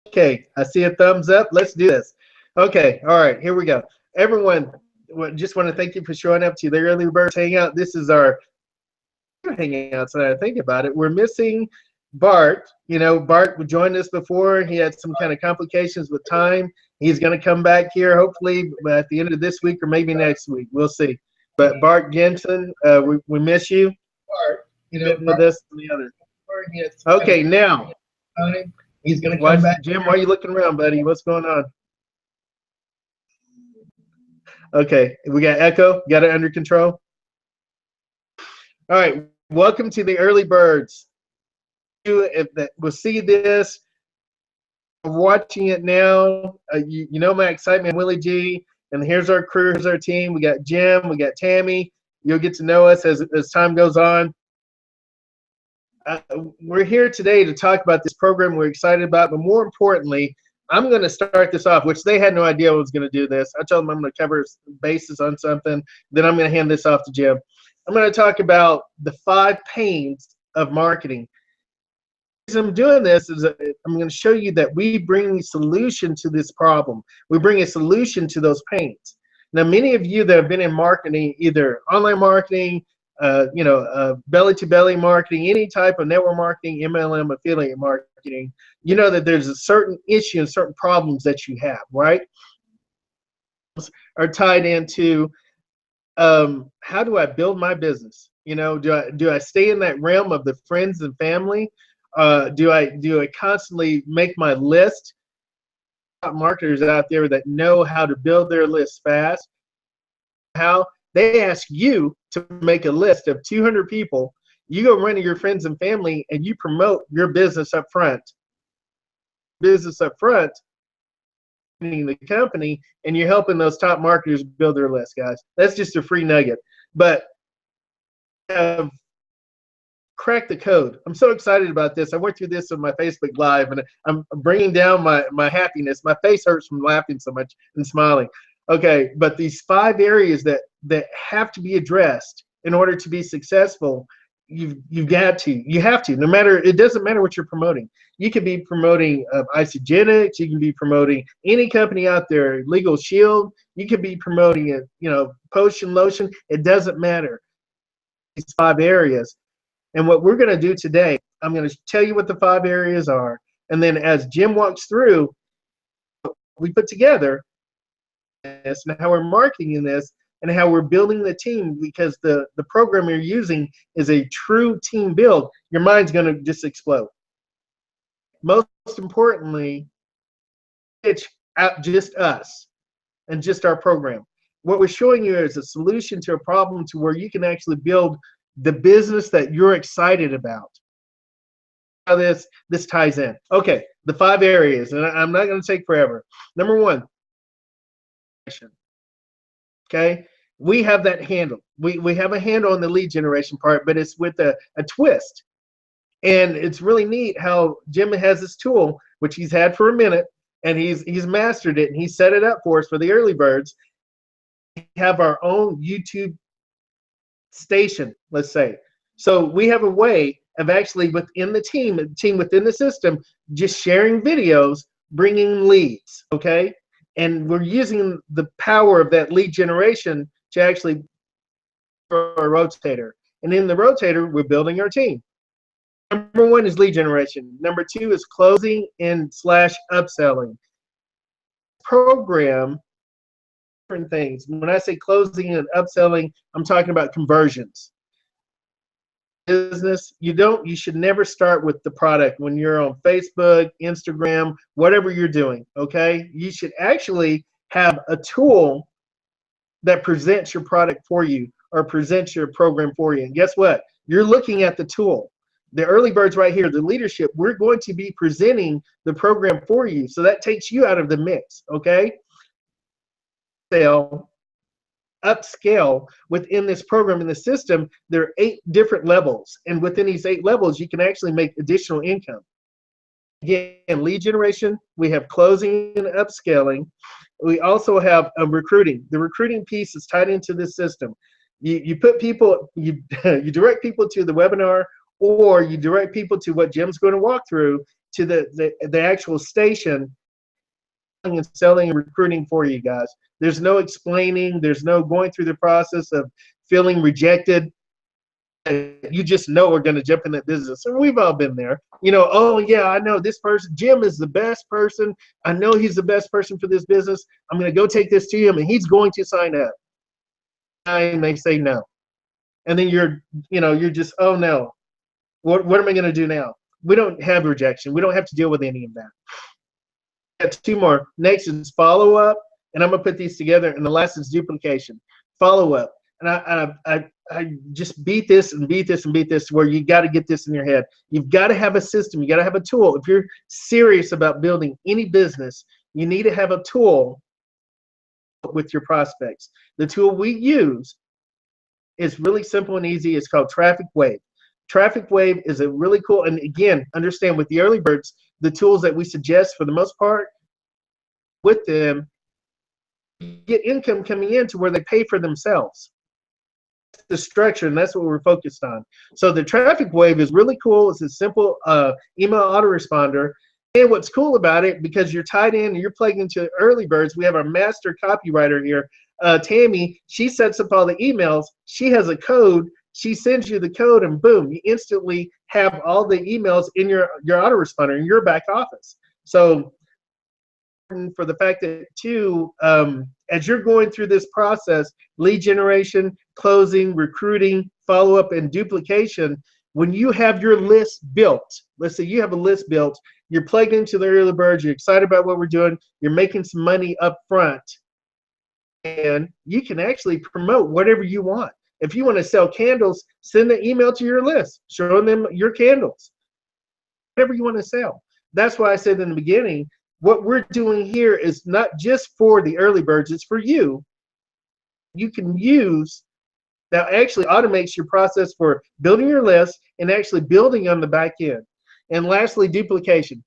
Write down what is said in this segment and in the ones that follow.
Okay, I see a thumbs up. Let's do this. Okay, all right, here we go. Everyone, just want to thank you for showing up to the Early Birds Hangout. This is our Hangouts, and I think about it. We're missing Bart. You know, Bart joined us before. He had some kind of complications with time. He's going to come back here hopefully at the end of this week or maybe next week. We'll see. But Bart Jensen, we miss you. Bart, you know, with us and the others. Okay, now. He's going to come back. Jim, why are you looking around, buddy? What's going on? Okay, we got echo. Got it under control? All right, welcome to the Early Birds. If that will see this, watching it now, you know my excitement, Willie G. And here's our crew, here's our team. We got Jim, we got Tammy. You'll get to know us as time goes on. We're here today to talk about this program we're excited about, but more importantly, I'm going to start this off, which they had no idea I was going to do this. I told them I'm going to cover bases on something, then I'm going to hand this off to Jim. I'm going to talk about the 5 pains of marketing. The reason I'm doing this is I'm going to show you that we bring a solution to this problem. We bring a solution to those pains. Now, many of you that have been in marketing, either online marketing, belly-to-belly marketing, any type of network marketing, MLM, affiliate marketing, you know that there's a certain issue and certain problems that you have, right? Are tied into how do I build my business? You know, do I stay in that realm of the friends and family? Do I constantly make my list? Marketers out there that know how to build their list fast. How they ask you to make a list of 200 people. You go run to your friends and family and you promote your business up front. The company, and you're helping those top marketers build their list, guys. That's just a free nugget. But have cracked the code. I'm so excited about this. I went through this on my Facebook Live, and I'm bringing down my happiness. My face hurts from laughing so much and smiling. Okay, but these 5 areas that have to be addressed in order to be successful, you have to. No matter, it doesn't matter what you're promoting. You could be promoting Isagenix. You can be promoting any company out there, Legal Shield. You could be promoting it, Potion Lotion. It doesn't matter. These 5 areas. And what we're going to do today, I'm going to tell you what the 5 areas are. And then as Jim walks through, we put together this and how we're marketing this and how we're building the team, because the program you're using is a true team build. Your mind's going to just explode. Most importantly, it's out just us and just our program. What we're showing you is a solution to a problem to where you can actually build the business that you're excited about. How this ties in. Okay, the 5 areas, and I'm not going to take forever. Number 1, okay, we have that handle. We have a handle on the lead generation part, but it's with a twist. And it's really neat how Jim has this tool, which he's had for a minute, and he's mastered it, and he set it up for us for the early birds. We have our own YouTube station, let's say. So we have a way of actually within the team within the system, just sharing videos, bringing leads, okay? And we're using the power of that lead generation to actually for a rotator. And in the rotator, we're building our team. Number 1 is lead generation. Number 2 is closing and / upselling. Program different things. When I say closing and upselling, I'm talking about conversions. Business, you should never start with the product when you're on Facebook, Instagram, whatever you're doing, okay? You should actually have a tool that presents your product for you or presents your program for you. And guess what? You're looking at the tool. The early birds right here, the leadership, we're going to be presenting the program for you. So that takes you out of the mix, okay? Upscale within this program in the system, there are 8 different levels, and within these 8 levels you can actually make additional income. Again, lead generation, we have closing and upscaling. We also have recruiting. The recruiting piece is tied into this system. You put people, you direct people to the webinar, or you direct people to what Jim's going to walk through, to the actual station and selling and recruiting for you guys. There's no explaining. There's no going through the process of feeling rejected. You just know we're going to jump in that business. And we've all been there. You know, oh, yeah, I know this person. Jim is the best person. I know he's the best person for this business. I'm going to go take this to him, and he's going to sign up. And they say no. And then you're just, oh, no. What am I going to do now? We don't have rejection. We don't have to deal with any of that. Got two more. Next is follow up, and I'm going to put these together. And the last is duplication. Follow up. And I just beat this and beat this and beat this where you got to get this in your head. You've got to have a system. You got to have a tool. If you're serious about building any business, you need to have a tool with your prospects. The tool we use is really simple and easy. It's called Traffic Wave. Traffic Wave is a really cool, and again, understand with the early birds, the tools that we suggest for the most part with them, get income coming in to where they pay for themselves. The structure, and that's what we're focused on. So the Traffic Wave is really cool. It's a simple email autoresponder. And what's cool about it, because you're tied in and you're plugged into early birds, we have our master copywriter here, Tammy. She sets up all the emails. She has a code. She sends you the code, and boom, you instantly have all the emails in your autoresponder in your back office. So for the fact that too, as you're going through this process, lead generation, closing, recruiting, follow-up, and duplication, when you have your list built, let's say you have a list built, you're plugged into the early birds, you're excited about what we're doing, you're making some money up front, and you can actually promote whatever you want. If you want to sell candles, send an email to your list, showing them your candles, whatever you want to sell. That's why I said in the beginning, what we're doing here is not just for the early birds, it's for you. You can use, that actually automates your process for building your list and actually building on the back end. And lastly, duplication.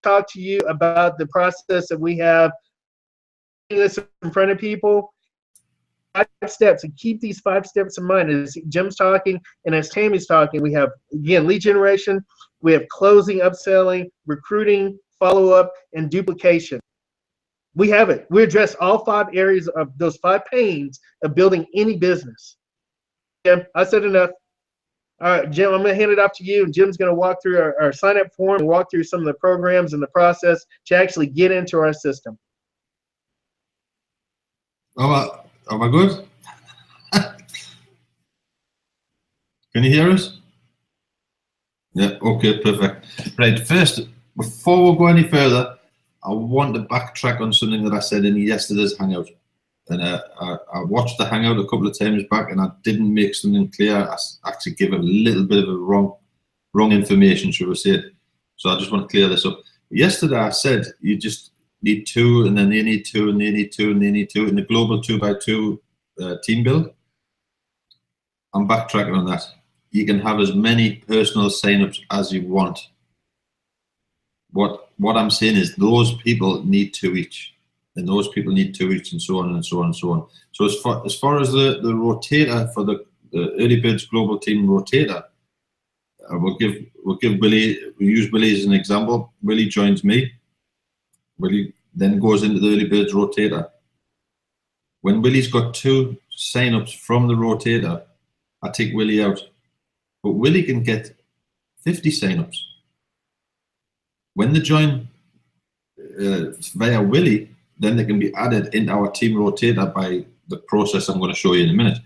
Talk to you about the process that we have this in front of people. 5 steps, and keep these 5 steps in mind as Jim's talking and as Tammy's talking. We have, again, lead generation, we have closing, upselling, recruiting, follow-up, and duplication. We have it. We address all 5 areas of those 5 pains of building any business. Jim, I said enough. All right, Jim, I'm going to hand it off to you, and Jim's going to walk through our sign-up form and walk through some of the programs and the process to actually get into our system. Am I good? Can you hear us? Yeah, okay, perfect. Right, first, before we go any further, I want to backtrack on something that I said in yesterday's Hangout. And I watched the Hangout a couple of times back, and I didn't make something clear. I actually gave a little bit of a wrong information, should we say. So I just want to clear this up. Yesterday I said you just need 2, and then they need 2, and they need 2, and they need 2 in the global 2x2 team build. I'm backtracking on that. You can have as many personal signups as you want. What I'm saying is those people need 2 each, and those people need 2 each, and so on and so on and so on. So as far as the rotator for the Early Birds Global Team rotator, we'll give Billy. We use Billy as an example. Billy joins me. Billy then goes into the Early Birds rotator. When Willy's got 2 signups from the rotator, I take Willy out. But Willy can get 50 signups. When they join via Willy, then they can be added into our team rotator by the process I'm going to show you in a minute.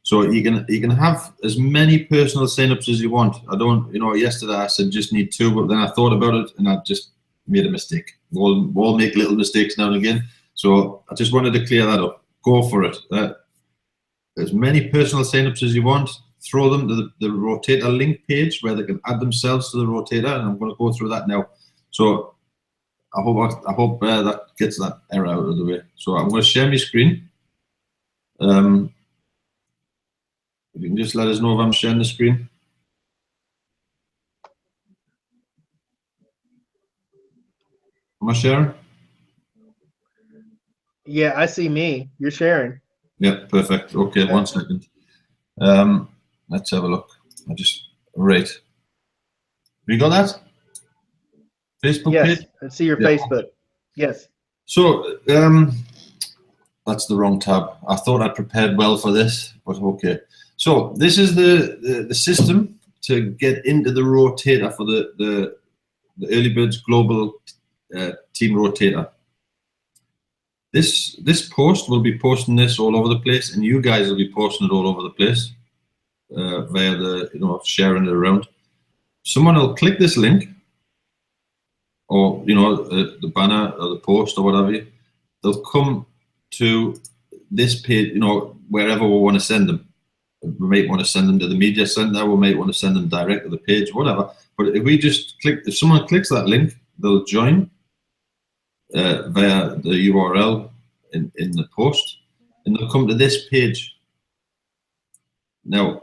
So you can have as many personal signups as you want. I don't, yesterday I said just need 2, but then I thought about it and I just made a mistake. We'll make little mistakes now and again. So I just wanted to clear that up. Go for it. As many personal signups as you want. Throw them to the rotator link page where they can add themselves to the rotator, and I'm going to go through that now. So I hope that gets that error out of the way. So I'm going to share my screen. You can just let us know if I'm sharing the screen. Am I sharing? Yeah, I see me. You're sharing. Yeah, perfect. Okay, 1 second. Let's have a look. Right. You got that? Facebook Yes, page? I see your Yeah. Facebook. Yes. So that's the wrong tab. I thought I prepared well for this, but okay. So this is the system to get into the rotator for the Early Birds Global Team Rotator. This post will be posting this all over the place, and you guys will be posting it all over the place via the sharing it around. Someone will click this link, or the banner or the post or whatever. They'll come to this page, wherever we want to send them. We might want to send them to the media center. We might want to send them direct to the page, whatever. But if we just if someone clicks that link, they'll join via the URL in the post, and they'll come to this page. Now,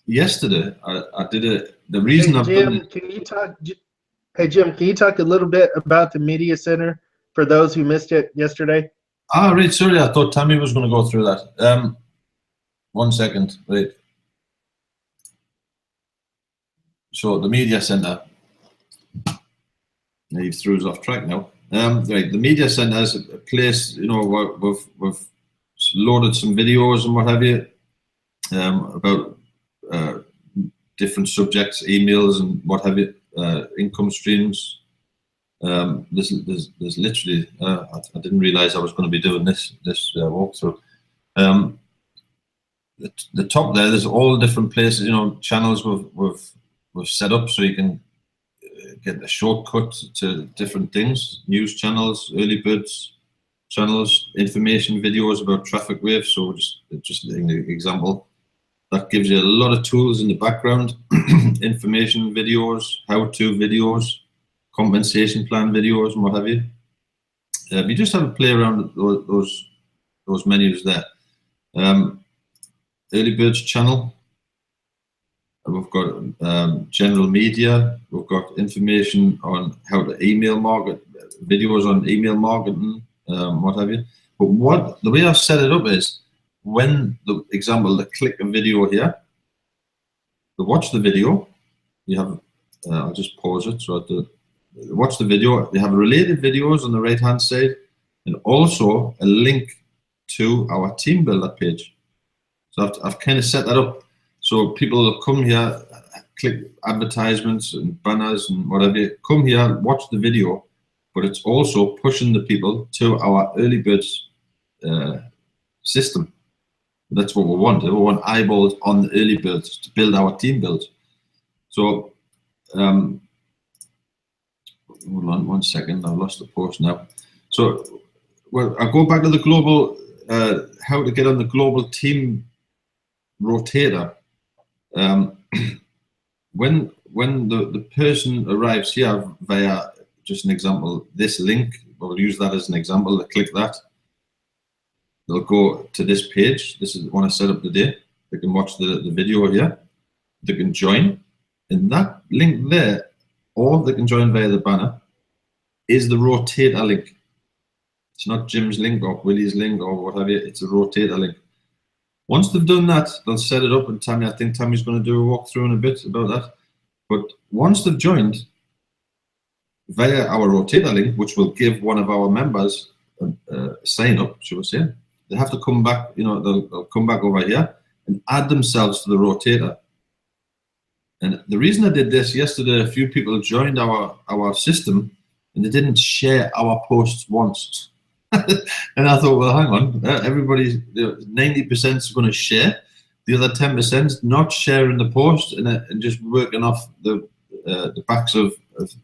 yesterday I did the reason I've done it. Can you talk? Hey Jim, can you talk a little bit about the media center for those who missed it yesterday? Right. Sorry, I thought Tammy was going to go through that. 1 second. Right. So the media center. He threw us off track now. Right. The media center is a place. We've loaded some videos and what have you about different subjects, emails and what have you, income streams. There's literally. I didn't realize I was going to be doing this walkthrough. The top there's all different places, channels we've set up so you can get a shortcut to different things, news channels, Early Birds channels, information videos about traffic waves. So just an example. That gives you a lot of tools in the background, information videos, how-to videos, compensation plan videos, and what have you. You just have a play around those menus there. Early Birds channel. We've got general media. We've got information on how to email market, videos on email marketing, what have you. But the way I've set it up is when they click a video here, they watch the video. You have, I'll just pause it so that watch the video. You have related videos on the right hand side, and also a link to our team builder page. So I've kind of set that up so people will come here, click advertisements and banners and whatever. Come here, watch the video, but it's also pushing the people to our Early Birds system. That's what we want. We want eyeballs on the Early Birds to build our team builds. So, hold on 1 second. I've lost the post now. So, well, I'll go back to the global, how to get on the global team rotator. When the person arrives here via, just an example, this link, we'll use that as an example. They click that. They'll go to this page. This is the one I set up today. They can watch the video here. They can join. And that link there, or they can join via the banner, is the rotator link. It's not Jim's link or Willie's link or what have you. It's a rotator link. Once they've done that, they'll set it up. And I think Tammy's going to do a walkthrough in a bit about that. But once they've joined via our rotator link, which will give one of our members a sign up, shall we say, they have to come back, they'll come back over here and add themselves to the rotator. And the reason I did this yesterday, a few people joined our system and they didn't share our posts once. And I thought, well, hang on, everybody's 90% is going to share. The other 10% not sharing the post and just working off the backs of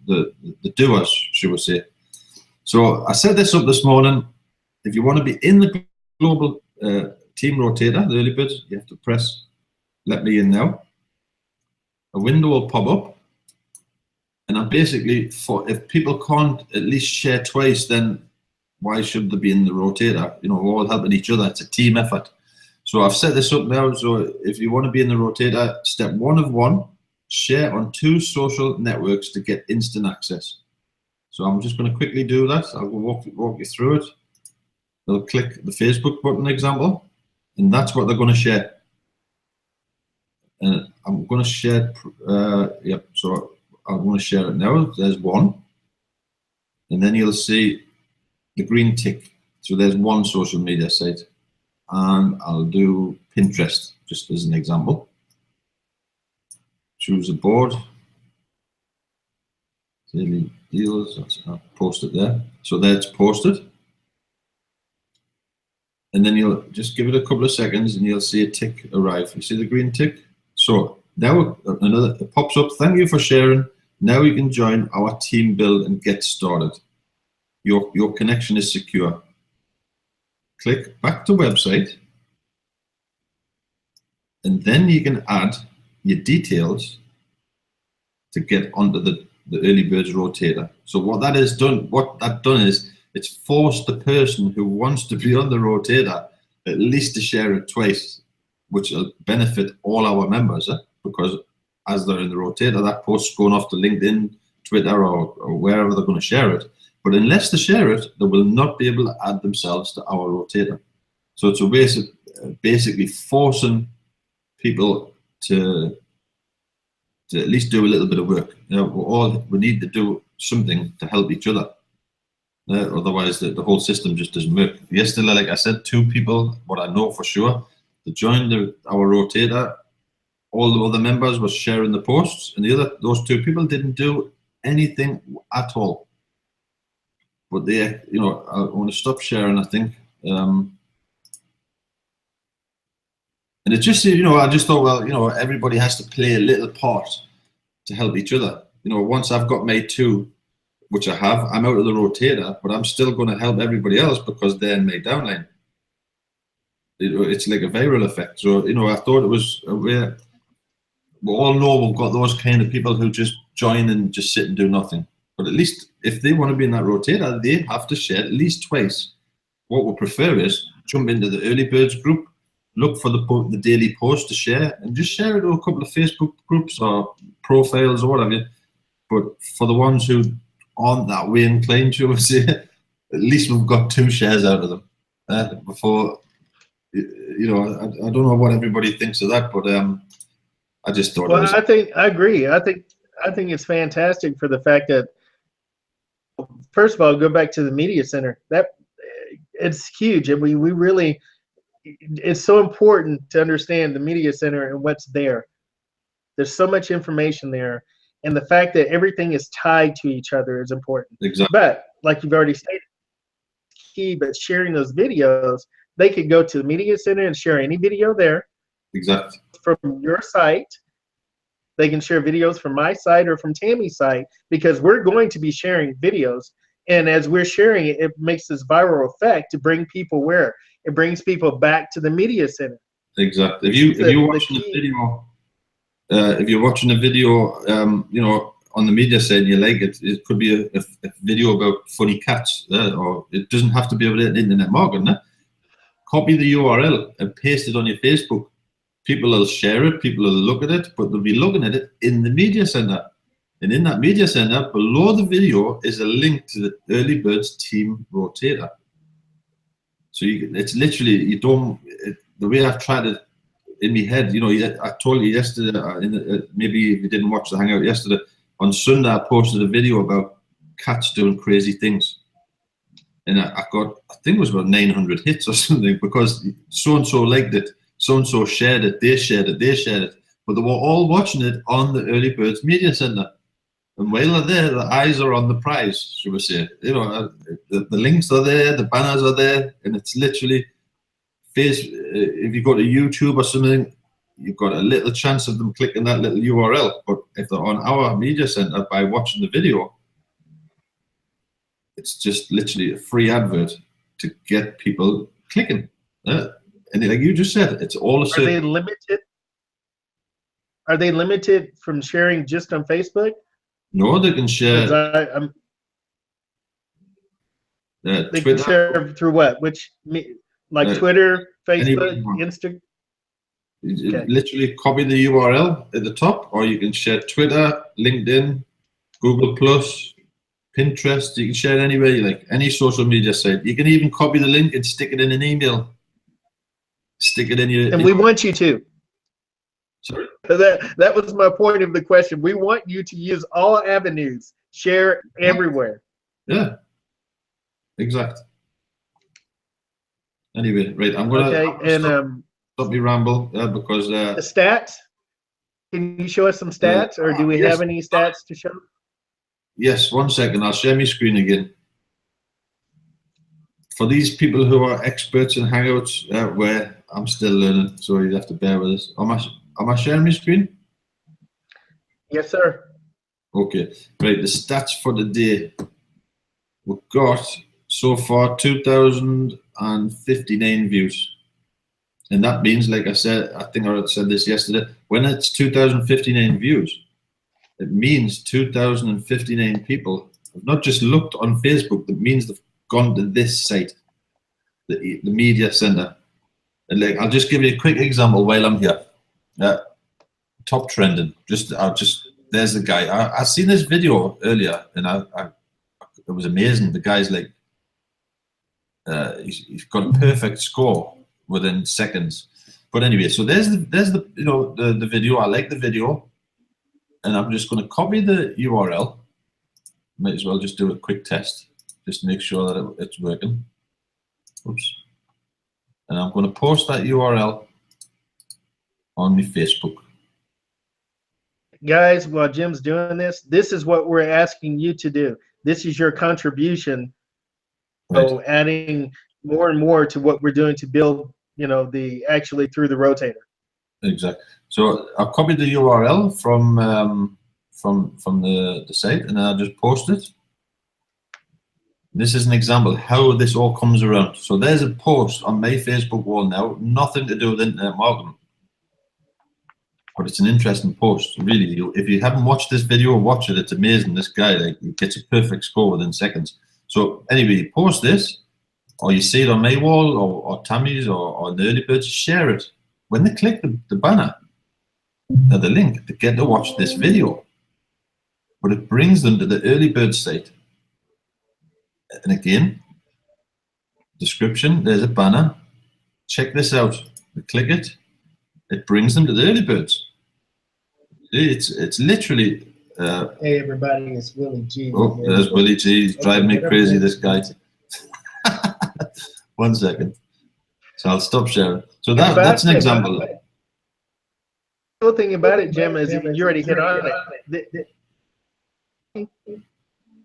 the doers, should we say. So I set this up this morning. If you want to be in the global team rotator, the Early Birds, you have to press let me in now. A window will pop up. And I'm basically, if people can't at least share twice, then why should they be in the rotator? We're all helping each other. It's a team effort. So I've set this up now. So if you want to be in the rotator, step 1 of 1, share on 2 social networks to get instant access. So I'm just going to quickly do that. I'll walk you through it. They'll click the Facebook button example, and that's what they're going to share. And I'm going to share, yep, so I'm going to share it now. There's 1. and then you'll see the green tick. So there's one social media site, and I'll do Pinterest just as an example. Choose a board. Daily deals. I'll post it there. So there it's posted. And then you'll just give it a couple of seconds and you'll see a tick arrive. You see the green tick? So now it pops up. Thank you for sharing. Now you can join our team build and get started. Your connection is secure. Click back to website. And then you can add your details to get onto the Early Birds Rotator. So what that has done, is it's forced the person who wants to be on the Rotator at least to share it twice, which will benefit all our members, because as they're in the Rotator, that post's going off to LinkedIn, Twitter, or wherever they're going to share it. But unless they share it, they will not be able to add themselves to our Rotator. So it's basically forcing people to at least do a little bit of work. We need to do something to help each other. Otherwise, the whole system just doesn't work. Yesterday, like I said, 2 people, what I know for sure, they joined our Rotator. All the other members were sharing the posts, and those 2 people didn't do anything at all. But they, I want to stop sharing, I think. And it's just, I just thought, well, everybody has to play a little part to help each other. Once I've got my 2, which I have, I'm out of the Rotator, but I'm still going to help everybody else because they're in my downline. It's like a viral effect. So, I thought it was, we all know we've got those kind of people who just join and just sit and do nothing. But at least if they want to be in that Rotator, they have to share at least twice. What we prefer is jump into the Early Birds group, look for the daily post to share, and just share it to a couple of Facebook groups or profiles or whatever. But for the ones who aren't that way inclined, shall we say, at least we've got 2 shares out of them. Before, I don't know what everybody thinks of that, but I just thought. Well, I agree. I think it's fantastic for the fact that, first of all, go back to the media center. That it's huge, and we really. It's so important to understand the media center and what's there. There's so much information there, and the fact that everything is tied to each other is important. Exactly. But like you've already stated, key. But sharing those videos, they could go to the media center and share any video there. Exactly. From your site, they can share videos from my site or from Tammy's site, because we're going to be sharing videos. And as we're sharing it, it makes this viral effect to bring people where? It brings people back to the media center. Exactly. If you're watching a video, if you're watching a video, on the media side, you like it. It could be a video about funny cats, or it doesn't have to be about internet marketing. Copy the URL and paste it on your Facebook. People will share it. People will look at it, but they'll be looking at it in the media center. And in that media center, below the video is a link to the Early Birds Team Rotator. So it's literally, the way I've tried it in my head, I told you yesterday, maybe if you didn't watch the Hangout yesterday, on Sunday I posted a video about cats doing crazy things. And I think it was about 900 hits or something, because so-and-so liked it, so-and-so shared it, they shared it. But they were all watching it on the Early Birds Media Center. And while they're there, the eyes are on the prize, should we say. The links are there, the banners are there, and it's literally, if you go to YouTube or something, you've got a little chance of them clicking that little URL. But if they're on our media center by watching the video, it's just literally a free advert to get people clicking. And like you just said, it's all a Are they limited? Are they limited from sharing just on Facebook? No, they can share. They can share through what? Twitter, Facebook, Instagram? Okay. Literally copy the URL at the top, or you can share Twitter, LinkedIn, Google+, Pinterest. You can share it anywhere you like, any social media site. You can even copy the link and stick it in an email. Stick it in your... And we want you to. Sorry? That was my point of the question. We want you to use all avenues. Share everywhere. Yeah. exact. Anyway, right, I'm gonna Okay, and stop me ramble because the stats. Can you show us some stats, or do we have any stats to show? Yes, 1 second. I'll share my screen again. For these people who are experts in Hangouts, where I'm still learning, so you have to bear with us. Am I sharing my screen? Yes, sir. Okay, right. The stats for the day. We've got so far 2,059 views. And that means, like I said, I think I said this yesterday, when it's 2,059 views, it means 2,059 people have not just looked on Facebook, that means they've gone to this site, the media center. And like, I'll just give you a quick example while I'm here. Top trending. There's the guy. I seen this video earlier, and it was amazing. The guy's like, he's got a perfect score within seconds. But anyway, so there's the the video. I like the video, and I'm just going to copy the URL. Might as well just do a quick test, just to make sure that it's working. Oops. And I'm going to post that URL on my Facebook. Guys, while Jim's doing this, this is what we're asking you to do. This is your contribution. Right. So adding more and more to what we're doing to build, actually through the rotator. Exactly. So I've copied the URL from the site, and then I just post it. This is an example how this all comes around. So there's a post on my Facebook wall now, nothing to do with internet marketing. But it's an interesting post, really. If you haven't watched this video, watch it. It's amazing. This guy, like, he gets a perfect score within seconds. So anyway, you post this, or you see it on my wall, or Tammy's, or the Early Birds, share it. When they click the banner, or the link, they get to watch this video. But it brings them to the Early Birds site. And again, description, there's a banner. Check this out. They click it. It brings them to the Early Birds. It's literally. Hey everybody, it's Willie G. Oh, there's Willie G. He's driving me crazy, this guy. 1 second. So I'll stop sharing. So that's an example. The cool thing about it, Jim, is you already hit on it.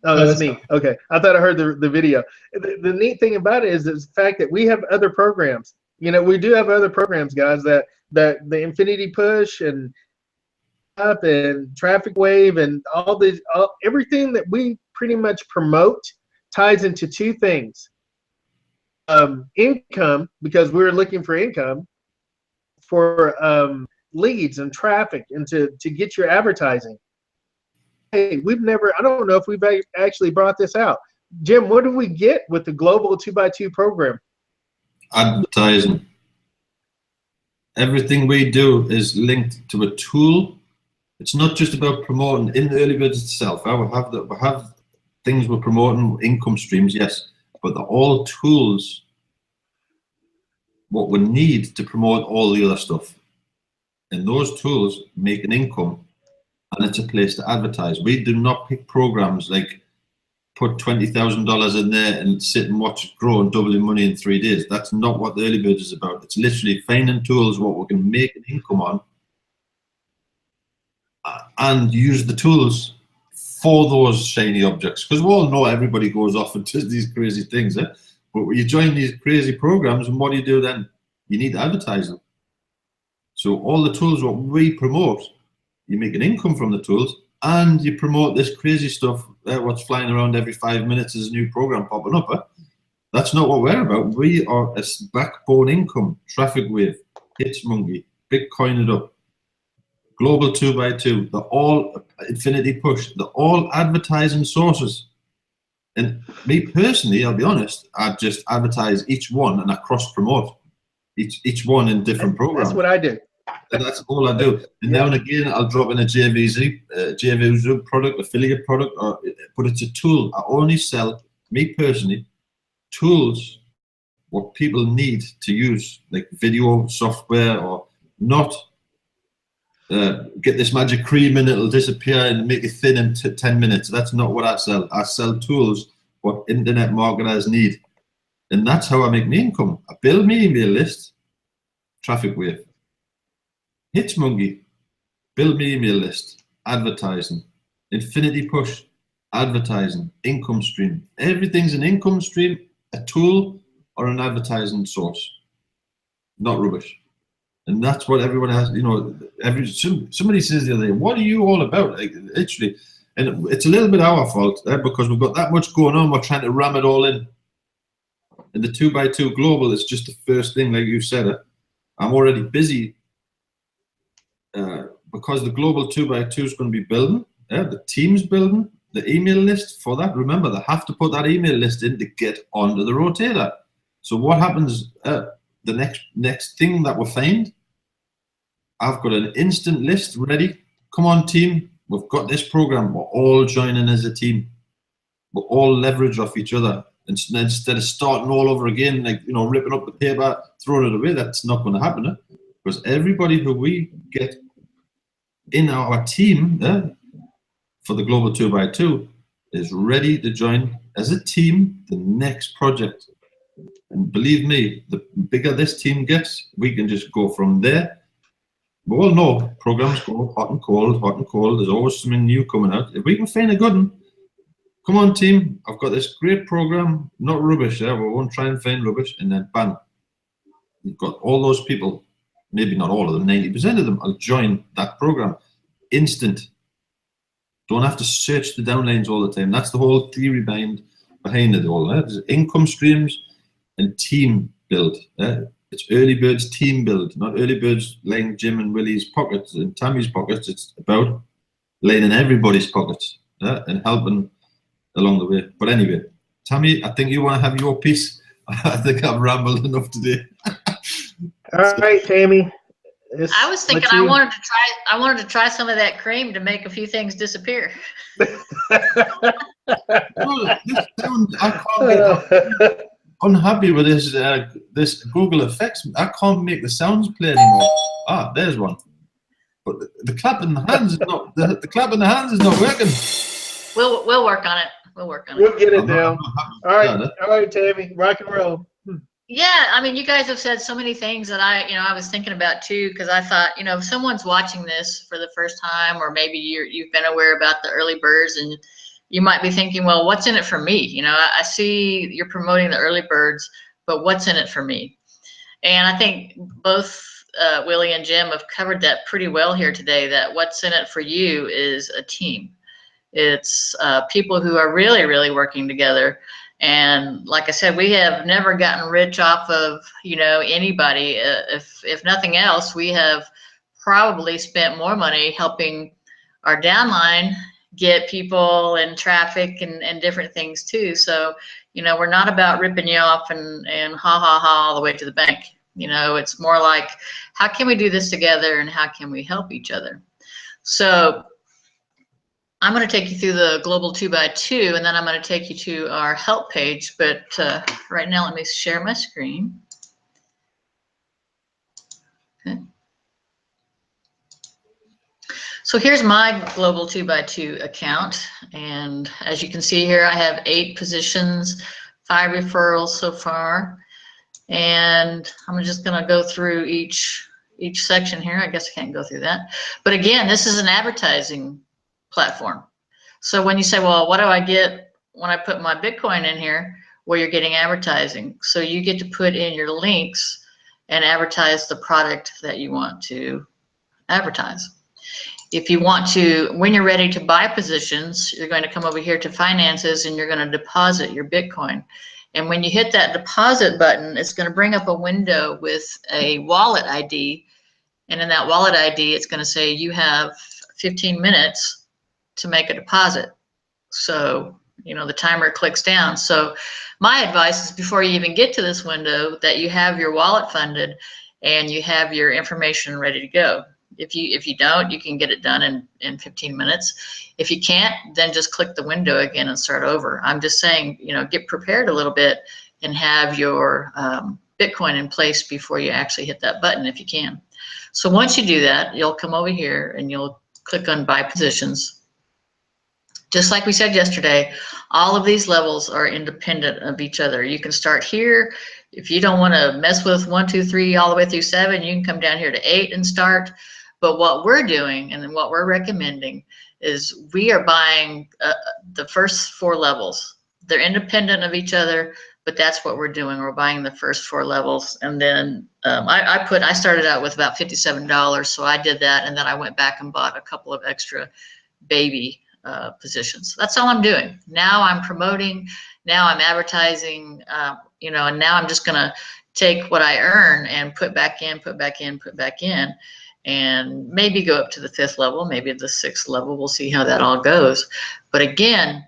Oh, that's me. Okay, I thought I heard the video. The neat thing about it is the fact that we have other programs. We do have other programs, guys. That the Infinity Push and Up and Traffic Wave and everything that we pretty much promote ties into two things: income, because we're looking for income, for leads and traffic, and to get your advertising. Hey, I don't know if we've actually brought this out. Jim, what do we get with the Global 2x2 program? Advertising. Everything we do is linked to a tool. It's not just about promoting in the Early Birds itself. We have things we're promoting, income streams, yes, but they're all tools, what we need to promote all the other stuff. And those tools make an income, and it's a place to advertise. We do not pick programs like put $20,000 in there and sit and watch it grow and double your money in 3 days. That's not what the Early Birds is about. It's literally finding tools what we can make an income on, and use the tools for those shiny objects. Because we all know everybody goes off and does these crazy things. But when you join these crazy programs, and what do you do then? You need to advertise them. So all the tools what we promote, you make an income from the tools, and you promote this crazy stuff, what's flying around every 5 minutes is a new program popping up. That's not what we're about. We are a backbone income, Traffic Wave, Hitsmonkey, Bitcoin It Up, Global 2x2, they're all Infinity Push, they're all advertising sources. And me personally, I'll be honest, I just advertise each one and I cross-promote each one in different programs. That's what I do. That's all I do. And now and again, I'll drop in a JVZ product, affiliate product, but it's a tool. I only sell, me personally, tools what people need to use, like video software, or not get this magic cream and it'll disappear and make it thin in 10 minutes. That's not what I sell. I sell tools what internet marketers need. And that's how I make my income. I build my email list, Traffic Wave. HitchMonkey, build my email list, advertising. Infinity Push, advertising, income stream. Everything's an income stream, a tool, or an advertising source. Not rubbish. And that's what everyone has, you know, somebody says the other day, what are you all about? Like, literally. And it's a little bit our fault because we've got that much going on, we're trying to ram it all in. And the 2x2 Global is just the first thing, like you said. I'm already busy because the Global 2x2 is going to be building, the team's building, the email list for that. Remember, they have to put that email list in to get onto the rotator. So what happens, the next thing that we find, I've got an instant list ready. Come on, team. We've got this program. We're all joining as a team. We're all leverage off each other. Instead of starting all over again, like, you know, ripping up the paper, throwing it away, that's not going to happen. Because everybody who we get in our team for the Global 2x2 is ready to join as a team the next project. And believe me, the bigger this team gets, we can just go from there. We all know programs go hot and cold, hot and cold. There's always something new coming out. If we can find a good one, come on, team. I've got this great program, not rubbish. We won't try and find rubbish. And then, bang, you've got all those people, maybe not all of them, 90% of them, will join that program. Instant. Don't have to search the downlines all the time. That's the whole theory behind it all. There's income streams and team build. It's early birds team build, not early birds laying Jim and Willie's pockets and Tammy's pockets. It's about laying in everybody's pockets and helping along the way. But anyway, Tammy, I think you want to have your piece. I think I've rambled enough today. All right, Tammy. I was thinking I wanted to try some of that cream to make a few things disappear. I'm unhappy with this Google Effects. I can't make the sounds play anymore. Ah, there's one. But the clap in the hands is not. The clap in the hands is not working. We'll work on it. We'll work on it. We'll get it down. All right, Tammy, rock and roll. Yeah, I mean, you guys have said so many things that I was thinking about too, because I thought, if someone's watching this for the first time, or maybe you've been aware about the early birds, and you might be thinking, well, what's in it for me? I see you're promoting the early birds, but what's in it for me? And I think both Willie and Jim have covered that pretty well here today, that what's in it for you is a team. It's people who are really, really working together. And like I said, we have never gotten rich off of, anybody. If nothing else, we have probably spent more money helping our downline get people and traffic and different things too. So, we're not about ripping you off and ha ha ha all the way to the bank. It's more like, how can we do this together and how can we help each other? So I'm going to take you through the Global 2x2, and then I'm going to take you to our help page. But right now, let me share my screen. Okay. So here's my Global 2x2 account. And as you can see here, I have 8 positions, 5 referrals so far. And I'm just going to go through each section here. I guess I can't go through that. But again, this is an advertising platform. So when you say, well, what do I get when I put my Bitcoin in here? Well, you're getting advertising. So you get to put in your links and advertise the product that you want to advertise. If you want to, when you're ready to buy positions, you're going to come over here to finances and you're going to deposit your Bitcoin. And when you hit that deposit button, it's going to bring up a window with a wallet ID. And in that wallet ID, it's going to say you have 15 minutes to make a deposit. So, the timer clicks down. So my advice is, before you even get to this window, that you have your wallet funded and you have your information ready to go. If you don't, you can get it done in 15 minutes. If you can't, then just click the window again and start over. I'm just saying, get prepared a little bit and have your Bitcoin in place before you actually hit that button, if you can. So once you do that, you'll come over here and you'll click on buy positions. Just like we said yesterday, all of these levels are independent of each other. You can start here. If you don't want to mess with 1, 2, 3 all the way through 7, you can come down here to 8 and start. But what we're doing and what we're recommending is we are buying the first 4 levels. They're independent of each other, but that's what we're doing. We're buying the first 4 levels. And then I started out with about $57, so I did that, and then I went back and bought a couple of extra baby positions. That's all I'm doing. Now I'm promoting, now I'm advertising, you know, and now I'm just gonna take what I earn and put back in, and maybe go up to the 5th level, maybe the 6th level. We'll see how that all goes. But again,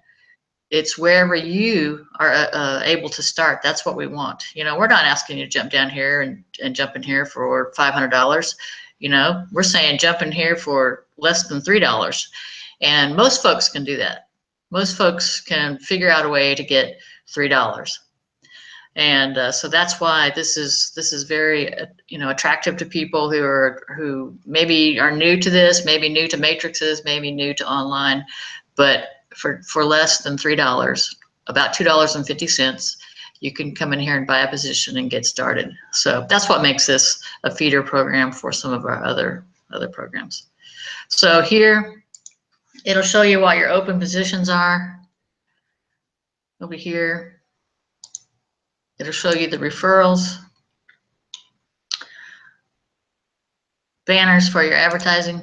it's wherever you are able to start. That's what we want. You know, we're not asking you to jump down here and jump in here for $500. You know, we're saying jump in here for less than $3. And most folks can do that. Most folks can figure out a way to get $3. And so that's why this is very you know, attractive to people who maybe are new to this, maybe new to matrices, maybe new to online, but for less than $3, about $2.50, you can come in here and buy a position and get started. So that's what makes this a feeder program for some of our other programs. So here, it'll show you what your open positions are. Over here, it'll show you the referrals, banners for your advertising.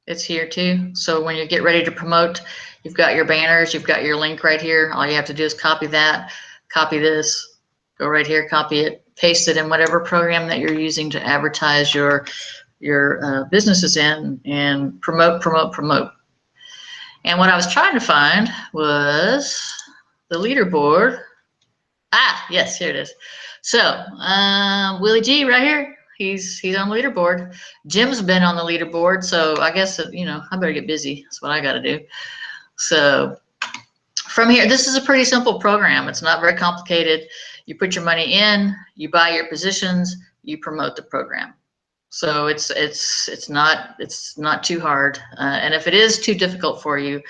It's here too. So when you get ready to promote, you've got your banners, you've got your link right here. All you have to do is copy that, copy this, go right here, copy it, paste it in whatever program that you're using to advertise your businesses in, and promote. And what I was trying to find was the leaderboard. Ah, yes, here it is. So Willie G right here, he's on the leaderboard. Jim's been on the leaderboard, so I guess, you know, I better get busy. That's what I got to do. So from here, this is a pretty simple program. It's not very complicated. You put your money in, you buy your positions, you promote the program. So it's not too hard. And if it is too difficult for you,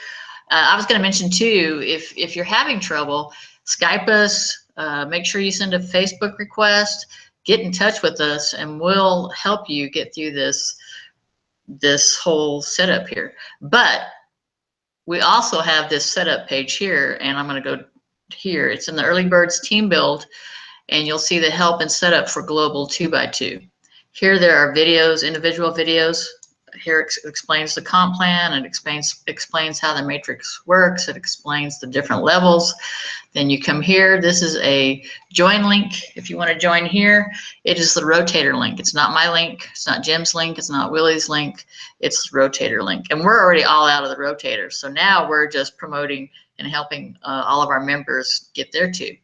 I was going to mention too, if you're having trouble, Skype us. Make sure you send a Facebook request. Get in touch with us, and we'll help you get through this whole setup here. But we also have this setup page here, and I'm going to go here. It's in the Early Birds Team Build, and you'll see the help and setup for Global 2x2. Here there are videos, individual videos. Here it explains the comp plan, and explains how the matrix works. It explains the different levels. Then you come here. This is a join link. If you want to join here, it is the rotator link. It's not my link. It's not Jim's link. It's not Willie's link. It's the rotator link. And we're already all out of the rotator. So now we're just promoting and helping all of our members get there too.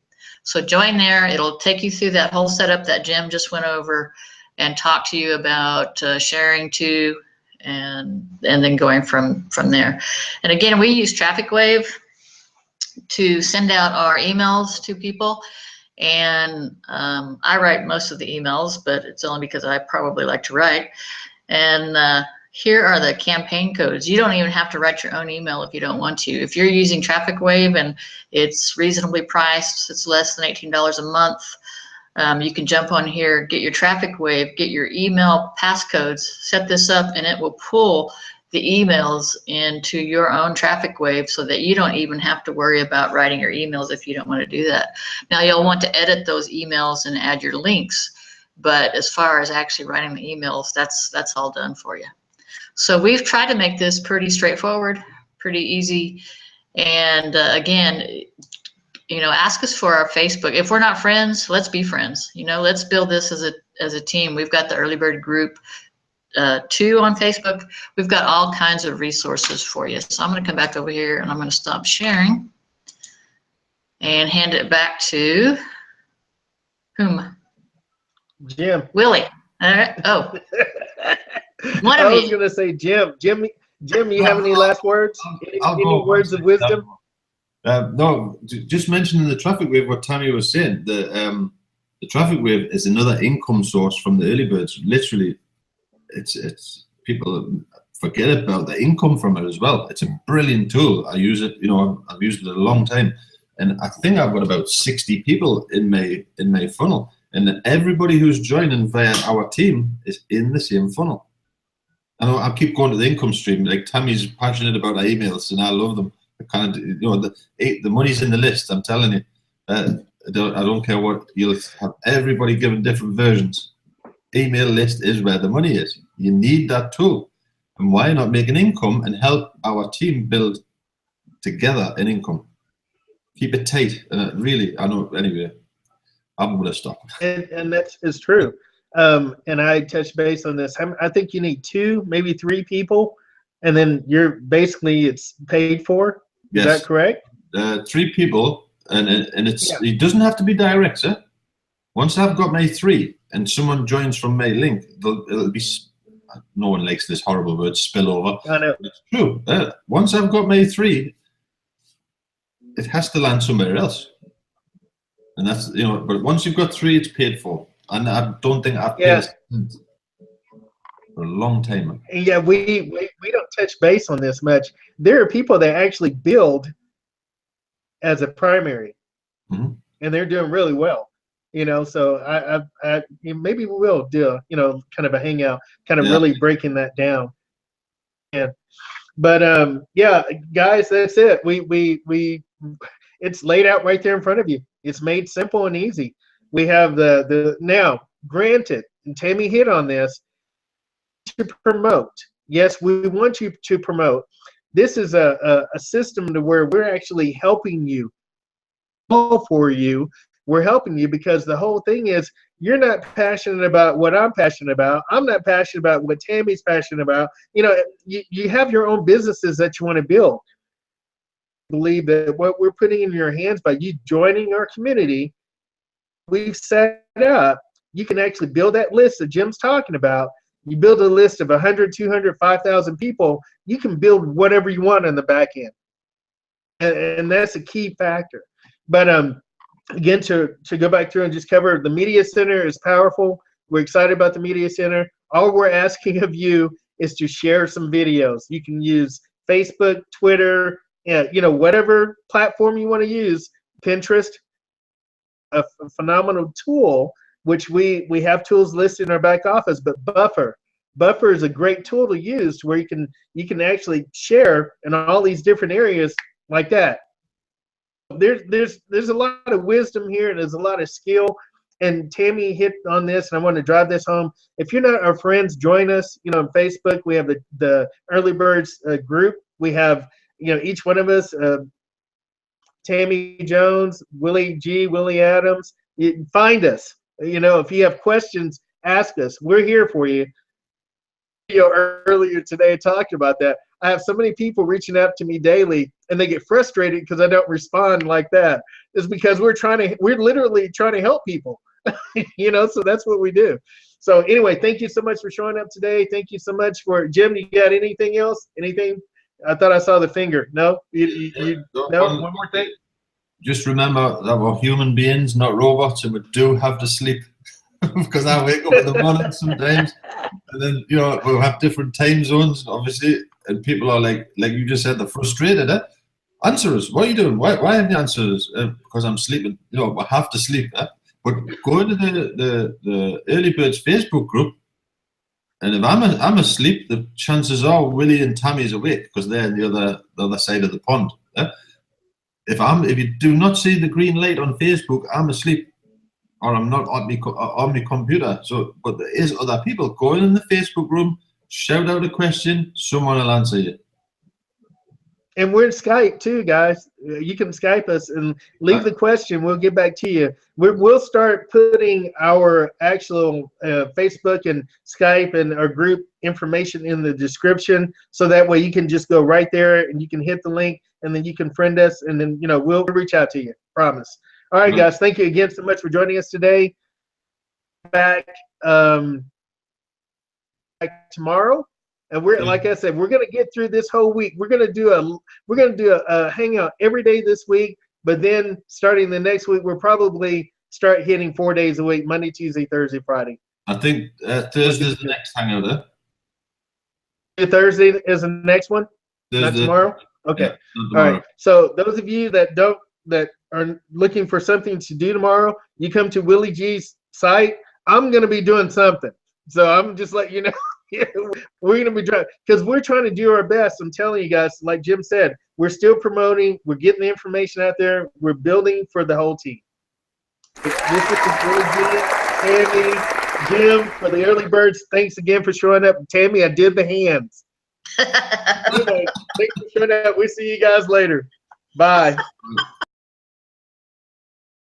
So join there. It'll take you through that whole setup that Jim just went over, and talk to you about sharing to, and then going from there. And again, we use Traffic Wave to send out our emails to people, and I write most of the emails, but it's only because I probably like to write. And here are the campaign codes. You don't even have to write your own email if you don't want to. If you're using Traffic Wave and it's reasonably priced, it's less than $18 a month, you can jump on here, get your Traffic Wave, get your email passcodes, set this up, and it will pull the emails into your own Traffic Wave, so that you don't even have to worry about writing your emails if you don't want to do that. Now, you'll want to edit those emails and add your links, but as far as actually writing the emails, that's all done for you. So we've tried to make this pretty straightforward, pretty easy. And again, you know, ask us for our Facebook. If we're not friends, let's be friends. You know, let's build this as a team. We've got the Early Bird Group 2 on Facebook. We've got all kinds of resources for you. So I'm going to come back over here, and I'm going to stop sharing and hand it back to whom? Jim. Willie. All right. Oh, one of I was you. going to say Jim. Jim, you have any last words? Any words of wisdom? No, just mentioning the Traffic Wave, what Tammy was saying, the Traffic Wave is another income source from the early birds. Literally, it's people forget about the income from it as well. It's a brilliant tool. I use it, I've used it a long time. And I think I've got about 60 people in my funnel. And everybody who's joining via our team is in the same funnel. I keep going to the income stream. Like Tammy's passionate about our emails, and I love them. I kind of, the money's in the list. I'm telling you. I don't care what you'll have. Everybody given different versions. Email list is where the money is. You need that tool. And why not make an income and help our team build together an income? Keep it tight. Really, I know. Anyway, I'm going to stop. And that is true. And I touched base on this. I think you need 2, maybe 3 people, and then it's paid for. Is that correct? 3 people, and it doesn't have to be direct, sir. Once I've got my 3, and someone joins from my link, it'll be. No one likes this horrible word, spillover. I know. It's true. Once I've got my 3, it has to land somewhere else, and that's But once you've got 3, it's paid for. And I don't think I've paid for a long time. Yeah, we don't touch base on this much. There are people that actually build as a primary, and they're doing really well. So I maybe we will do kind of a hangout, kind of really breaking that down. Yeah, but guys, that's it. We it's laid out right there in front of you. It's made simple and easy. We have now, granted, and Tammy hit on this, to promote. Yes, we want you to promote. This is a system to where we're actually helping you, all for you. We're helping you because the whole thing is you're not passionate about what I'm passionate about. I'm not passionate about what Tammy's passionate about. You have your own businesses that you want to build. I believe that what we're putting in your hands by you joining our community, we've set up, you can actually build that list that Jim's talking about. You build a list of 100, 200, 5,000 people. You can build whatever you want on the back end. And that's a key factor. But again, to go back through and just cover, the Media Center is powerful. We're excited about the Media Center. All we're asking of you is to share some videos. You can use Facebook, Twitter, whatever platform you want to use, Pinterest, a phenomenal tool, which we have tools listed in our back office, but Buffer is a great tool to use where you can actually share in all these different areas like that. There's a lot of wisdom here, and there's a lot of skill, and Tammy hit on this, and I want to drive this home. If you're not our friends, join us. On Facebook, we have the Early Birds group. We have each one of us, Tammy Jones, Willie G, Willie Adams. Find us. If you have questions, ask us. We're here for you. Earlier today, I talked about that. I have so many people reaching out to me daily, and they get frustrated because I don't respond like that. It's because we're literally trying to help people. So that's what we do. So anyway, thank you so much for showing up today. Thank you so much for Jim. You got anything else? Anything? I thought I saw the finger. No, no. One more thing. Just remember that we're human beings, not robots, and we do have to sleep. Because I wake up in the morning sometimes, and then we'll have different time zones, obviously, and people are like you just said, they're frustrated. Answer us. What are you doing? Why haven't you answered us? Because I'm sleeping. I have to sleep. But go into the Early Birds Facebook group, and if I'm asleep, the chances are Willie and Tammy's awake because they're the other side of the pond. If you do not see the green light on Facebook, I'm asleep. Or I'm not on my computer. But there is other people. Go in the Facebook room, shout out a question, someone will answer you. And we're in Skype too, guys. You can Skype us and leave the question. We'll get back to you. We'll start putting our actual Facebook and Skype and our group information in the description, so that way you can just go right there and you can hit the link, and then you can friend us, and then we'll reach out to you. Promise. All right, guys. Thank you again so much for joining us today. Back tomorrow, and we're like I said, we're gonna get through this whole week. We're gonna do a hangout every day this week, but then starting the next week, we'll probably start hitting 4 days a week: Monday, Tuesday, Thursday, Friday. I think Thursday's the next hangout. Thursday is the next one, not Thursday. tomorrow. Okay. Yeah, not All tomorrow. right. So those of you that are looking for something to do tomorrow, you come to Willie G's site. I'm going to be doing something. So I'm just letting you know. We're going to be trying, because we're trying to do our best. I'm telling you guys, like Jim said, we're still promoting. We're getting the information out there. We're building for the whole team. This is Willie G, Tammy, Jim, for the early birds. Thanks again for showing up. Tammy, I did the hands. Anyway, thanks for showing up. We'll see you guys later. Bye.